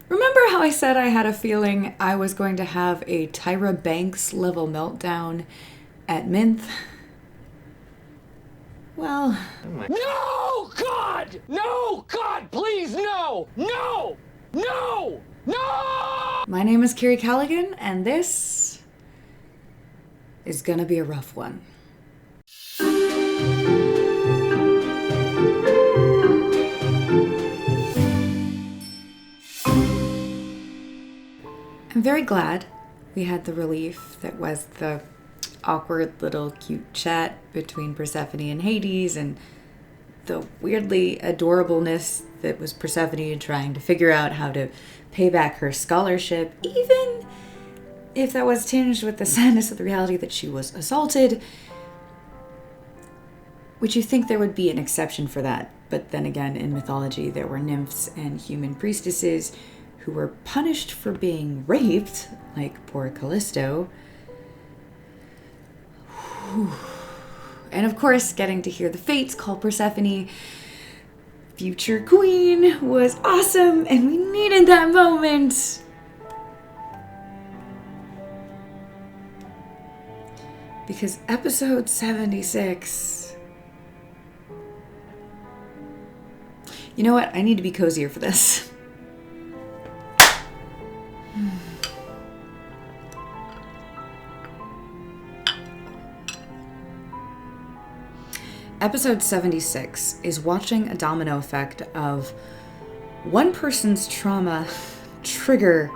Remember how I said I had a feeling I was going to have a Tyra Banks level meltdown at Minth? Well... No, God! No, God, please, no! No! No! No! My name is Kiri Callaghan, and this is gonna be a rough one. I'm very glad we had the relief that was the awkward little cute chat between Persephone and Hades, and the weirdly adorableness that was Persephone trying to figure out how to pay back her scholarship, even if that was tinged with the sadness of the reality that she was assaulted. Would you think there would be an exception for that? But then again, in mythology, there were nymphs and human priestesses who were punished for being raped, like poor Callisto. Whew. And of course, getting to hear the Fates call Persephone future queen was awesome, and we needed that moment. Because episode 76... You know what? I need to be cozier for this. Episode 76 is watching a domino effect of one person's trauma trigger,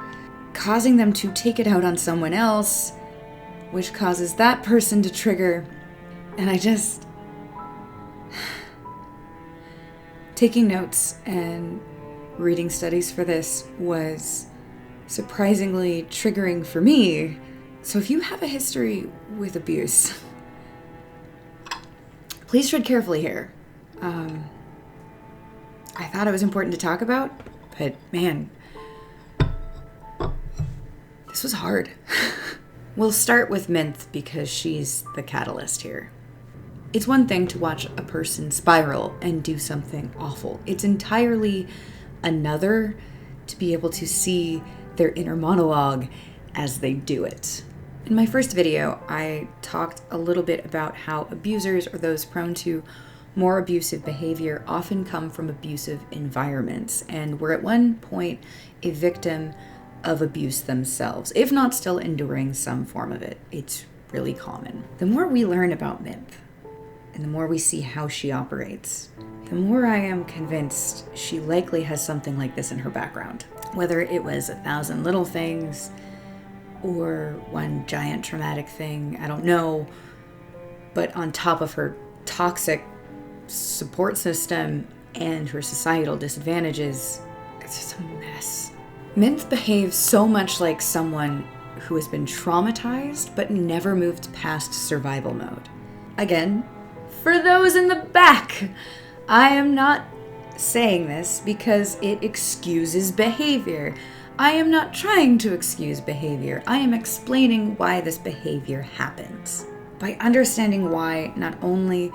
causing them to take it out on someone else, which causes that person to trigger. And I just... Taking notes and reading studies for this was surprisingly triggering for me. So if you have a history with abuse, please tread carefully here. I thought it was important to talk about, but man, this was hard. We'll start with Minth because she's the catalyst here. It's one thing to watch a person spiral and do something awful. It's entirely another to be able to see their inner monologue as they do it. In my first video, I talked a little bit about how abusers or those prone to more abusive behavior often come from abusive environments and were at one point a victim of abuse themselves, if not still enduring some form of it. It's really common. The more we learn about Minth, and the more we see how she operates, the more I am convinced she likely has something like this in her background. Whether it was 1,000 little things or one giant traumatic thing, I don't know. But on top of her toxic support system and her societal disadvantages, it's just a mess. Minth behaves so much like someone who has been traumatized but never moved past survival mode. Again, for those in the back, I am not saying this because it excuses behavior. I am not trying to excuse behavior. I am explaining why this behavior happens. By understanding why, not only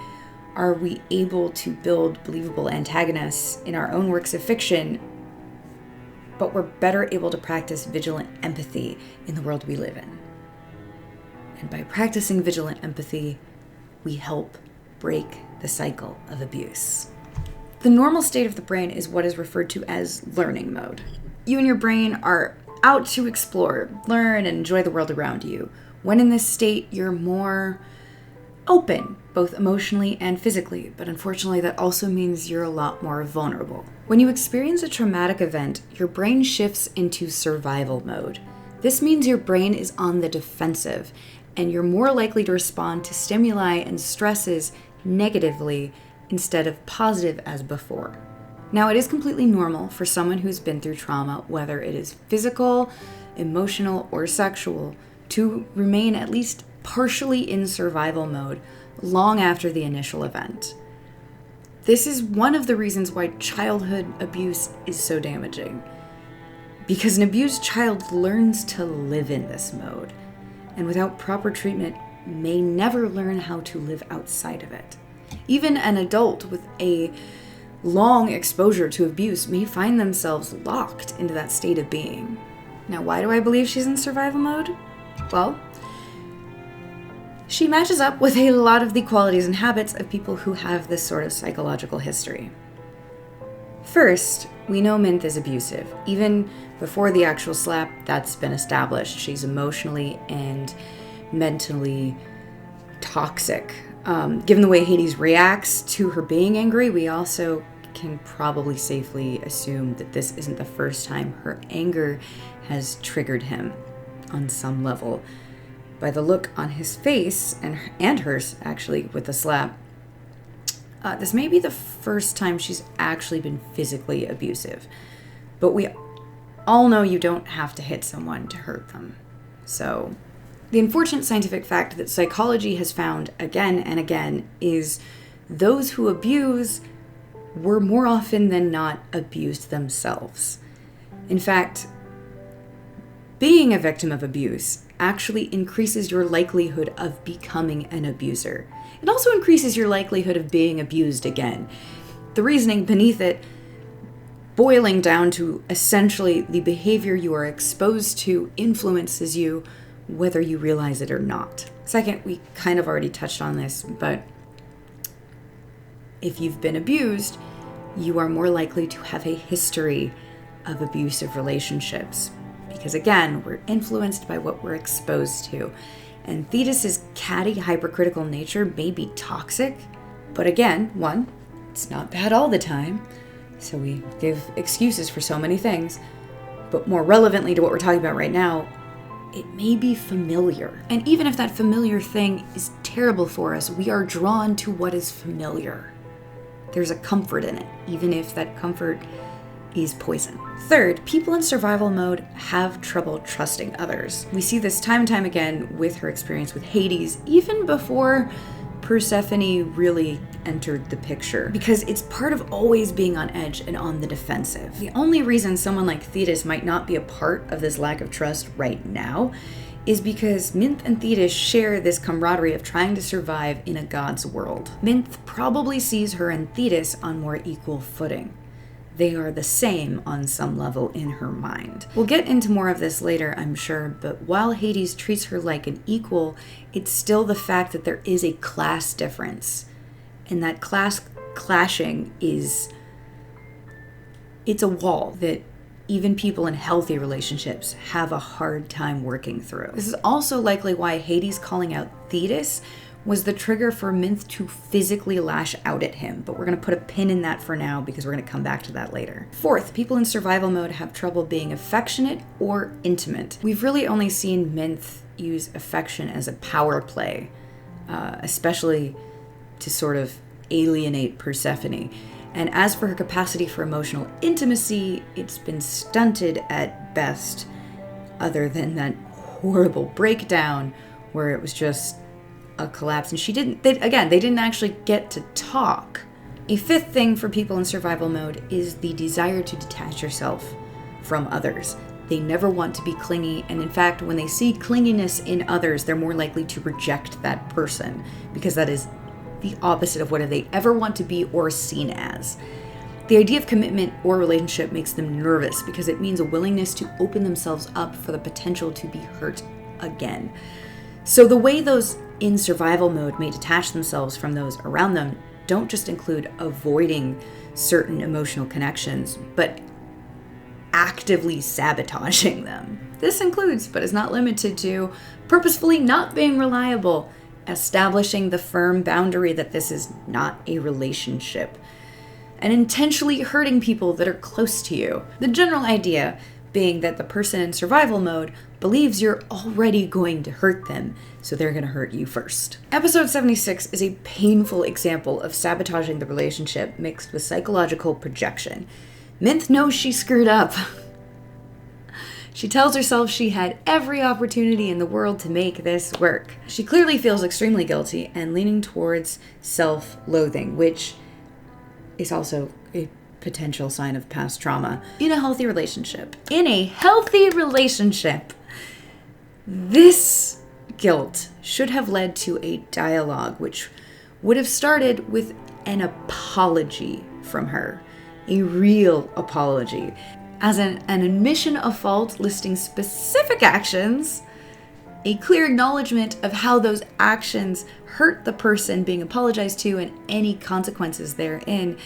are we able to build believable antagonists in our own works of fiction, but we're better able to practice vigilant empathy in the world we live in. And by practicing vigilant empathy, we help break the cycle of abuse. The normal state of the brain is what is referred to as learning mode. You and your brain are out to explore, learn, and enjoy the world around you. When in this state, you're more open, both emotionally and physically, but unfortunately that also means you're a lot more vulnerable. When you experience a traumatic event, your brain shifts into survival mode. This means your brain is on the defensive, and you're more likely to respond to stimuli and stresses negatively instead of positive as before. Now, it is completely normal for someone who's been through trauma, whether it is physical, emotional, or sexual, to remain at least partially in survival mode long after the initial event. This is one of the reasons why childhood abuse is so damaging, because an abused child learns to live in this mode, and without proper treatment may never learn how to live outside of it. Even an adult with a long exposure to abuse may find themselves locked into that state of being. Now, why do I believe she's in survival mode? Well, she matches up with a lot of the qualities and habits of people who have this sort of psychological history. First, we know Smythe is abusive. Even before the actual slap, that's been established. She's emotionally and mentally toxic. Given the way Hades reacts to her being angry, we also can probably safely assume that this isn't the first time her anger has triggered him on some level. By the look on his face, and hers, actually, with the slap, this may be the first time she's actually been physically abusive. But we all know you don't have to hit someone to hurt them. So, the unfortunate scientific fact that psychology has found again and again is those who abuse were more often than not abused themselves. In fact, being a victim of abuse actually increases your likelihood of becoming an abuser. It also increases your likelihood of being abused again. The reasoning beneath it boiling down to essentially the behavior you are exposed to influences you whether you realize it or not. Second, we kind of already touched on this, but if you've been abused, you are more likely to have a history of abusive relationships. Because again, we're influenced by what we're exposed to. And Thetis's catty, hypercritical nature may be toxic, but again, one, it's not bad all the time, so we give excuses for so many things. But more relevantly to what we're talking about right now, it may be familiar. And even if that familiar thing is terrible for us, we are drawn to what is familiar. There's a comfort in it, even if that comfort is poison. Third, people in survival mode have trouble trusting others. We see this time and time again with her experience with Hades, even before Persephone really entered the picture, because it's part of always being on edge and on the defensive. The only reason someone like Thetis might not be a part of this lack of trust right now is because Smythe and Thetis share this camaraderie of trying to survive in a god's world. Smythe probably sees her and Thetis on more equal footing. They are the same on some level in her mind. We'll get into more of this later, I'm sure, but while Hades treats her like an equal, it's still the fact that there is a class difference. And that class clashing it's a wall that even people in healthy relationships have a hard time working through. This is also likely why Hades calling out Thetis was the trigger for Smythe to physically lash out at him, but we're going to put a pin in that for now because we're going to come back to that later. Fourth, people in survival mode have trouble being affectionate or intimate. We've really only seen Smythe use affection as a power play, especially to sort of alienate Persephone. And as for her capacity for emotional intimacy, it's been stunted at best, other than that horrible breakdown where it was just a collapse, and they didn't actually get to talk. A fifth thing for people in survival mode is the desire to detach yourself from others. They never want to be clingy, and in fact, when they see clinginess in others, they're more likely to reject that person, because that is the opposite of what they ever want to be or seen as. The idea of commitment or relationship makes them nervous because it means a willingness to open themselves up for the potential to be hurt again. So the way those in survival mode may detach themselves from those around them don't just include avoiding certain emotional connections, but actively sabotaging them. This includes, but is not limited to, purposefully not being reliable, establishing the firm boundary that this is not a relationship, and intentionally hurting people that are close to you. The general idea being that the person in survival mode believes you're already going to hurt them, so they're going to hurt you first. Episode 76 is a painful example of sabotaging the relationship mixed with psychological projection. Smythe knows she screwed up. She tells herself she had every opportunity in the world to make this work. She clearly feels extremely guilty and leaning towards self-loathing, which is also a potential sign of past trauma. In a healthy relationship, this guilt should have led to a dialogue which would have started with an apology from her. A real apology. As an admission of fault listing specific actions, a clear acknowledgement of how those actions hurt the person being apologized to and any consequences therein,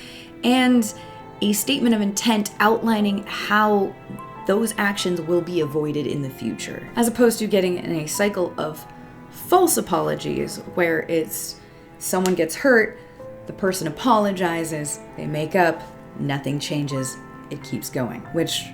and a statement of intent outlining how those actions will be avoided in the future, as opposed to getting in a cycle of false apologies where it's someone gets hurt, the person apologizes, they make up, nothing changes, it keeps going, which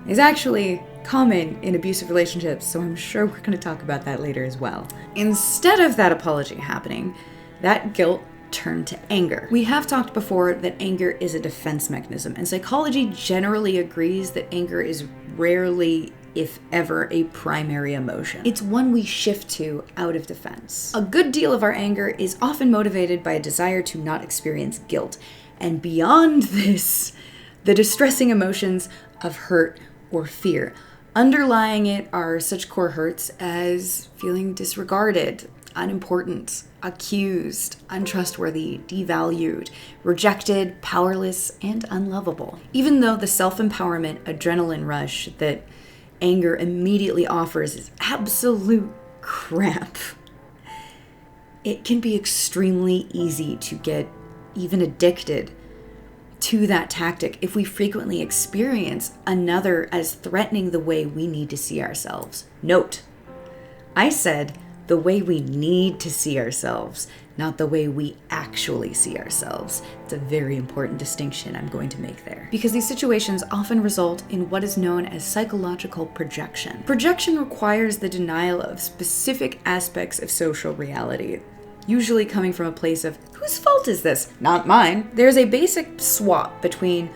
is actually common in abusive relationships, so I'm sure we're going to talk about that later as well. Instead of that apology happening, that guilt turned to anger. We have talked before that anger is a defense mechanism, and psychology generally agrees that anger is rarely, if ever, a primary emotion. It's one we shift to out of defense. A good deal of our anger is often motivated by a desire to not experience guilt, and beyond this, the distressing emotions of hurt or fear. Underlying it are such core hurts as feeling disregarded, unimportant, accused, untrustworthy, devalued, rejected, powerless, and unlovable. Even though the self-empowerment adrenaline rush that anger immediately offers is absolute crap, it can be extremely easy to get even addicted to that tactic if we frequently experience another as threatening the way we need to see ourselves. Note, I said the way we need to see ourselves, not the way we actually see ourselves. It's a very important distinction I'm going to make there. Because these situations often result in what is known as psychological projection. Projection requires the denial of specific aspects of social reality, usually coming from a place of, whose fault is this? Not mine. There's a basic swap between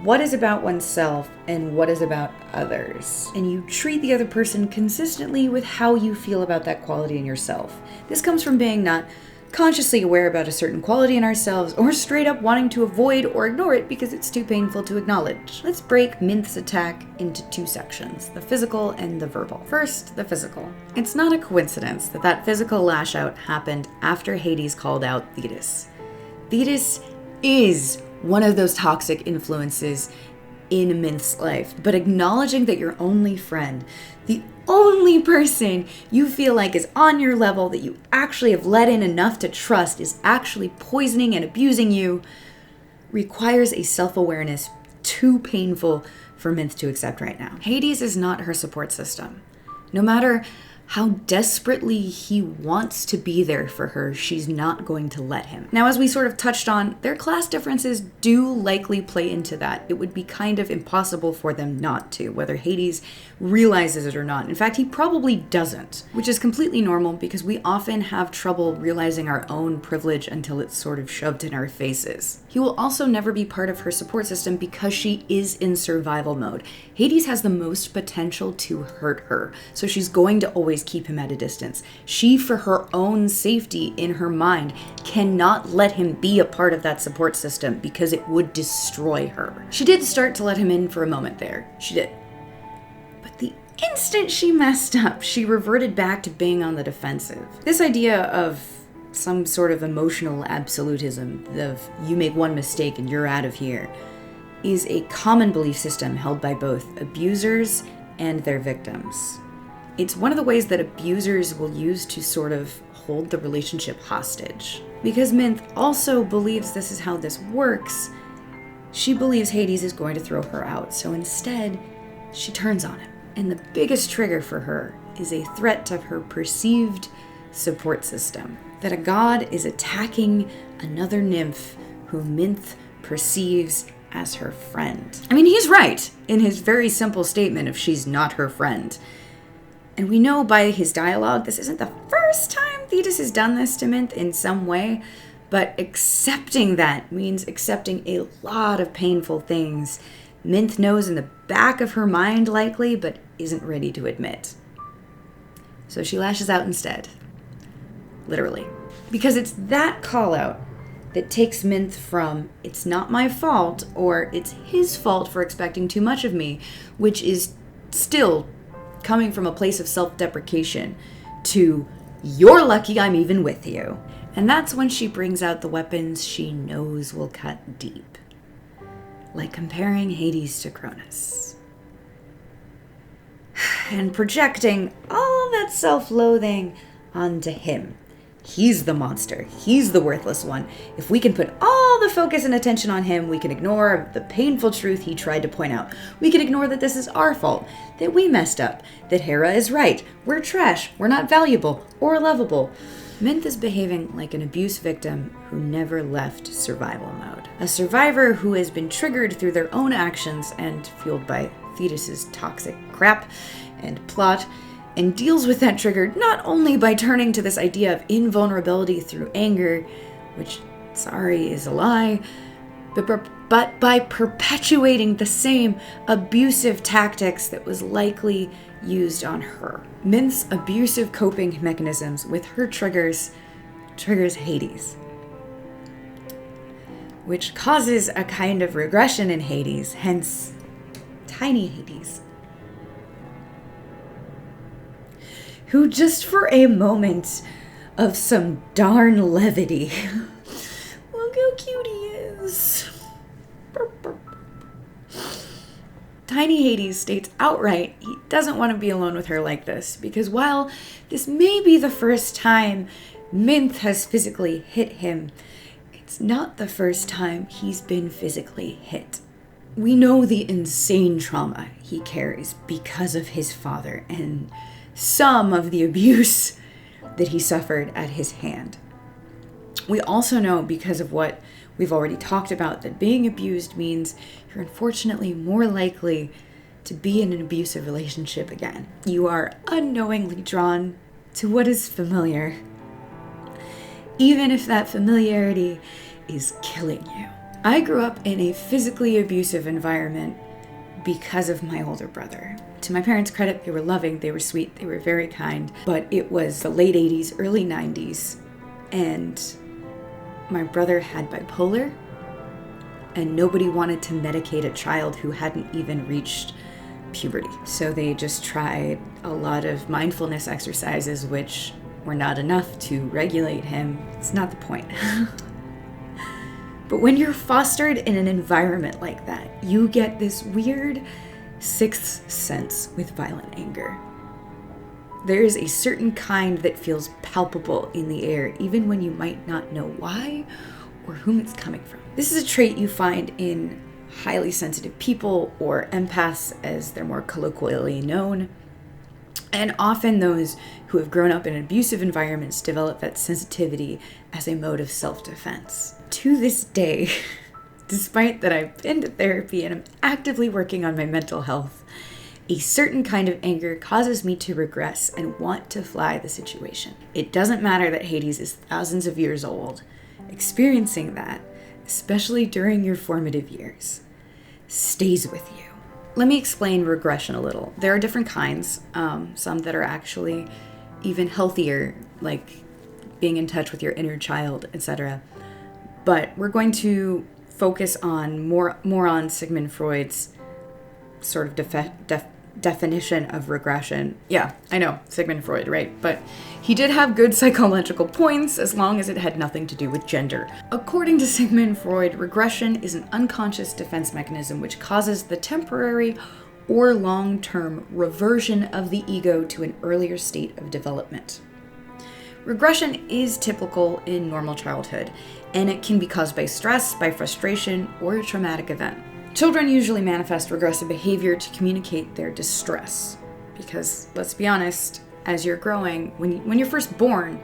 what is about oneself and what is about others. And you treat the other person consistently with how you feel about that quality in yourself. This comes from being not consciously aware about a certain quality in ourselves, or straight up wanting to avoid or ignore it because it's too painful to acknowledge. Let's break Minth's attack into two sections, the physical and the verbal. First, the physical. It's not a coincidence that that physical lash out happened after Hades called out Thetis. Thetis is one of those toxic influences in Minth's life, but acknowledging that your only friend, the only person you feel like is on your level, that you actually have let in enough to trust, is actually poisoning and abusing you, requires a self-awareness too painful for Minth to accept right now. Hades is not her support system. No matter how desperately he wants to be there for her, she's not going to let him. Now, as we sort of touched on, their class differences do likely play into that. It would be kind of impossible for them not to, whether Hades realizes it or not. In fact, he probably doesn't, which is completely normal because we often have trouble realizing our own privilege until it's sort of shoved in our faces. He will also never be part of her support system because she is in survival mode. Hades has the most potential to hurt her, so she's going to always keep him at a distance. She, for her own safety in her mind, cannot let him be a part of that support system because it would destroy her. She did start to let him in for a moment there. She did. But the instant she messed up, she reverted back to being on the defensive. This idea of some sort of emotional absolutism, of you make one mistake and you're out of here, is a common belief system held by both abusers and their victims. It's one of the ways that abusers will use to sort of hold the relationship hostage. Because Minth also believes this is how this works, she believes Hades is going to throw her out, so instead, she turns on him. And the biggest trigger for her is a threat to her perceived support system. That a god is attacking another nymph who Minth perceives as her friend. I mean, he's right in his very simple statement of she's not her friend. And we know by his dialogue, this isn't the first time Thetis has done this to Minth in some way, but accepting that means accepting a lot of painful things Minth knows in the back of her mind likely, but isn't ready to admit. So she lashes out instead. Literally. Because it's that call out that takes Minth from, it's not my fault, or it's his fault for expecting too much of me, which is still coming from a place of self-deprecation, to, you're lucky I'm even with you. And that's when she brings out the weapons she knows will cut deep. like comparing Hades to Cronus. And projecting all that self-loathing onto him. He's the monster. He's the worthless one. If we can put all the focus and attention on him, we can ignore the painful truth he tried to point out. We can ignore that this is our fault, that we messed up, that Hera is right. We're trash. We're not valuable or lovable. Smythe is behaving like an abuse victim who never left survival mode. A survivor who has been triggered through their own actions and fueled by Thetis's toxic crap and plot, and deals with that trigger not only by turning to this idea of invulnerability through anger, which, sorry, is a lie, but by perpetuating the same abusive tactics that was likely used on her. Smythe's abusive coping mechanisms with her triggers Hades, which causes a kind of regression in Hades, hence tiny Hades, who just for a moment of some darn levity, look how cute he is. Tiny Hades states outright he doesn't want to be alone with her like this, because while this may be the first time Smythe has physically hit him, it's not the first time he's been physically hit. We know the insane trauma he carries because of his father and some of the abuse that he suffered at his hand. We also know, because of what we've already talked about, that being abused means you're unfortunately more likely to be in an abusive relationship again. You are unknowingly drawn to what is familiar, even if that familiarity is killing you. I grew up in a physically abusive environment because of my older brother. To my parents' credit, they were loving, they were sweet, they were very kind, but it was the late 80s, early 90s, and my brother had bipolar, and nobody wanted to medicate a child who hadn't even reached puberty. So they just tried a lot of mindfulness exercises, which were not enough to regulate him. It's not the point. But when you're fostered in an environment like that, you get this weird sixth sense with violent anger. There is a certain kind that feels palpable in the air, even when you might not know why or whom it's coming from. This is a trait you find in highly sensitive people, or empaths as they're more colloquially known. And often those who have grown up in abusive environments develop that sensitivity as a mode of self-defense. To this day, despite that I've been to therapy and I'm actively working on my mental health, a certain kind of anger causes me to regress and want to fly the situation. It doesn't matter that Hades is thousands of years old. Experiencing that, especially during your formative years, stays with you. Let me explain regression a little. There are different kinds, some that are actually even healthier, like being in touch with your inner child, etc. But we're going to focus on more on Sigmund Freud's sort of definition of regression. Yeah, I know, Sigmund Freud, right? But he did have good psychological points as long as it had nothing to do with gender. According to Sigmund Freud, regression is an unconscious defense mechanism which causes the temporary or long-term reversion of the ego to an earlier state of development. Regression is typical in normal childhood, and it can be caused by stress, by frustration, or a traumatic event. Children usually manifest regressive behavior to communicate their distress. Because, let's be honest, as you're growing, when you're first born,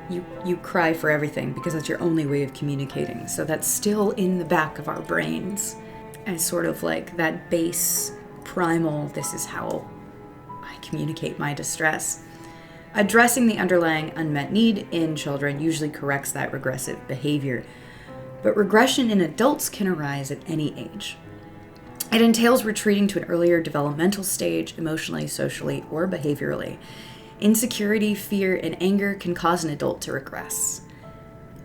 you cry for everything because that's your only way of communicating. So that's still in the back of our brains as sort of like that base, primal, this is how I communicate my distress. Addressing the underlying unmet need in children usually corrects that regressive behavior. But regression in adults can arise at any age. It entails retreating to an earlier developmental stage, emotionally, socially, or behaviorally. Insecurity, fear, and anger can cause an adult to regress.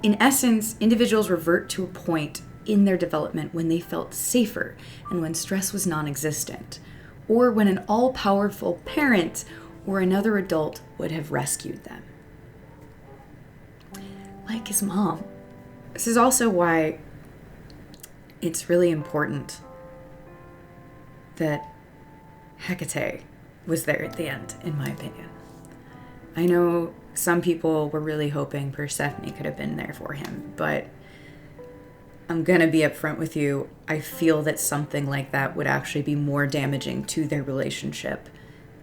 In essence, individuals revert to a point in their development when they felt safer and when stress was non-existent, or when an all-powerful parent or another adult would have rescued them. Like his mom. This is also why it's really important that Hecate was there at the end, in my opinion. I know some people were really hoping Persephone could have been there for him, but I'm gonna be upfront with you. I feel that something like that would actually be more damaging to their relationship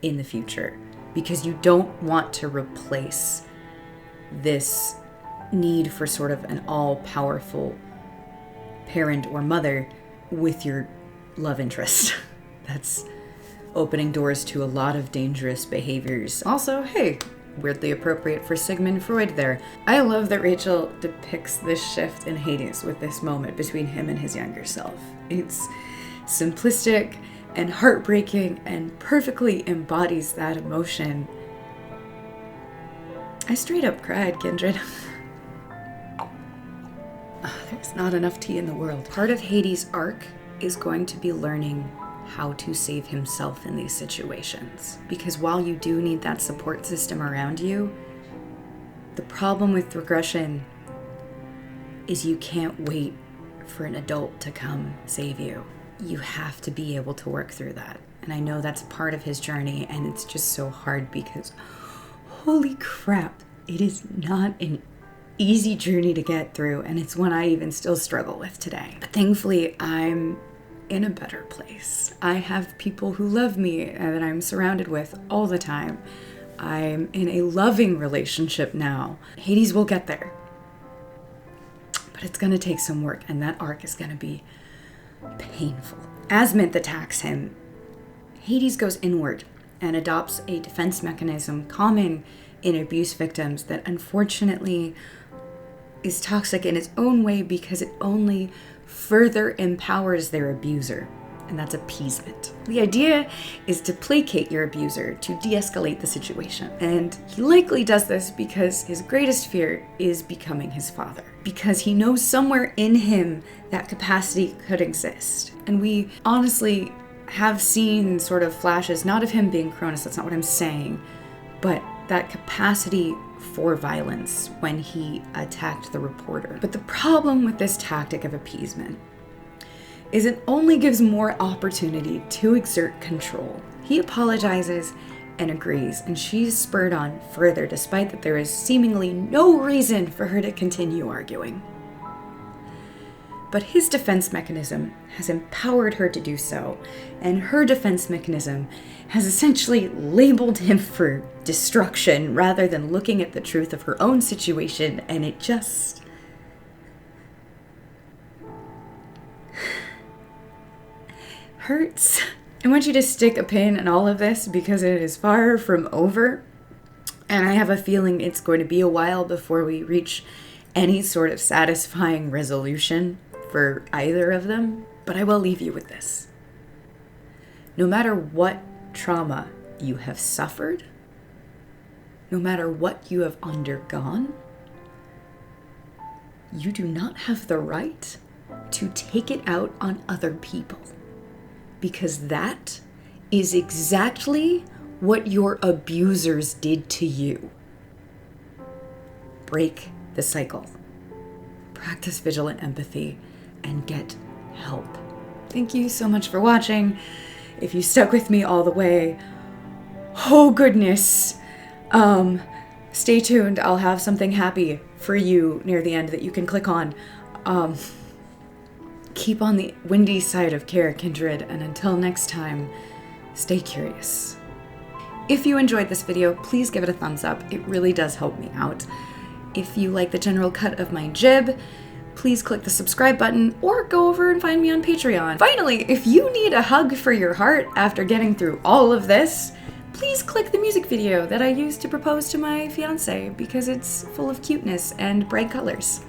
in the future, because you don't want to replace this need for sort of an all-powerful parent or mother with your love interest. That's opening doors to a lot of dangerous behaviors. Also, hey, weirdly appropriate for Sigmund Freud there. I love that Rachel depicts this shift in Hades with this moment between him and his younger self. It's simplistic and heartbreaking and perfectly embodies that emotion. I straight up cried, Kindred. There's not enough tea in the world. Part of Hades' arc is going to be learning how to save himself in these situations. Because while you do need that support system around you, the problem with regression is you can't wait for an adult to come save you. You have to be able to work through that. And I know that's part of his journey, and it's just so hard because, holy crap, it is not an easy journey to get through, and it's one I even still struggle with today. But thankfully, I'm in a better place. I have people who love me that I'm surrounded with all the time. I'm in a loving relationship now. Hades will get there. But it's gonna take some work, and that arc is gonna be painful. As Smythe attacks him, Hades goes inward and adopts a defense mechanism common in abuse victims that unfortunately is toxic in its own way because it only further empowers their abuser, and that's appeasement. The idea is to placate your abuser to de-escalate the situation, and he likely does this because his greatest fear is becoming his father, because he knows somewhere in him that capacity could exist. And we honestly have seen sort of flashes, not of him being Cronus, that's not what I'm saying, but that capacity for violence when he attacked the reporter. But the problem with this tactic of appeasement is it only gives more opportunity to exert control. He apologizes and agrees, and she's spurred on further despite that there is seemingly no reason for her to continue arguing. But his defense mechanism has empowered her to do so, and her defense mechanism has essentially labeled him for destruction rather than looking at the truth of her own situation, and it just hurts. I want you to stick a pin in all of this because it is far from over, and I have a feeling it's going to be a while before we reach any sort of satisfying resolution for either of them. But I will leave you with this. No matter what trauma you have suffered, no matter what you have undergone, you do not have the right to take it out on other people, because that is exactly what your abusers did to you. Break the cycle. Practice vigilant empathy and get help. Thank you so much for watching. If you stuck with me all the way, oh goodness, stay tuned. I'll have something happy for you near the end that you can click on. Keep on the windy side of care, Kindred, and until next time, stay curious. If you enjoyed this video, please give it a thumbs up. It really does help me out. If you like the general cut of my jib, please click the subscribe button or go over and find me on Patreon. Finally, if you need a hug for your heart after getting through all of this, please click the music video that I used to propose to my fiance because it's full of cuteness and bright colors.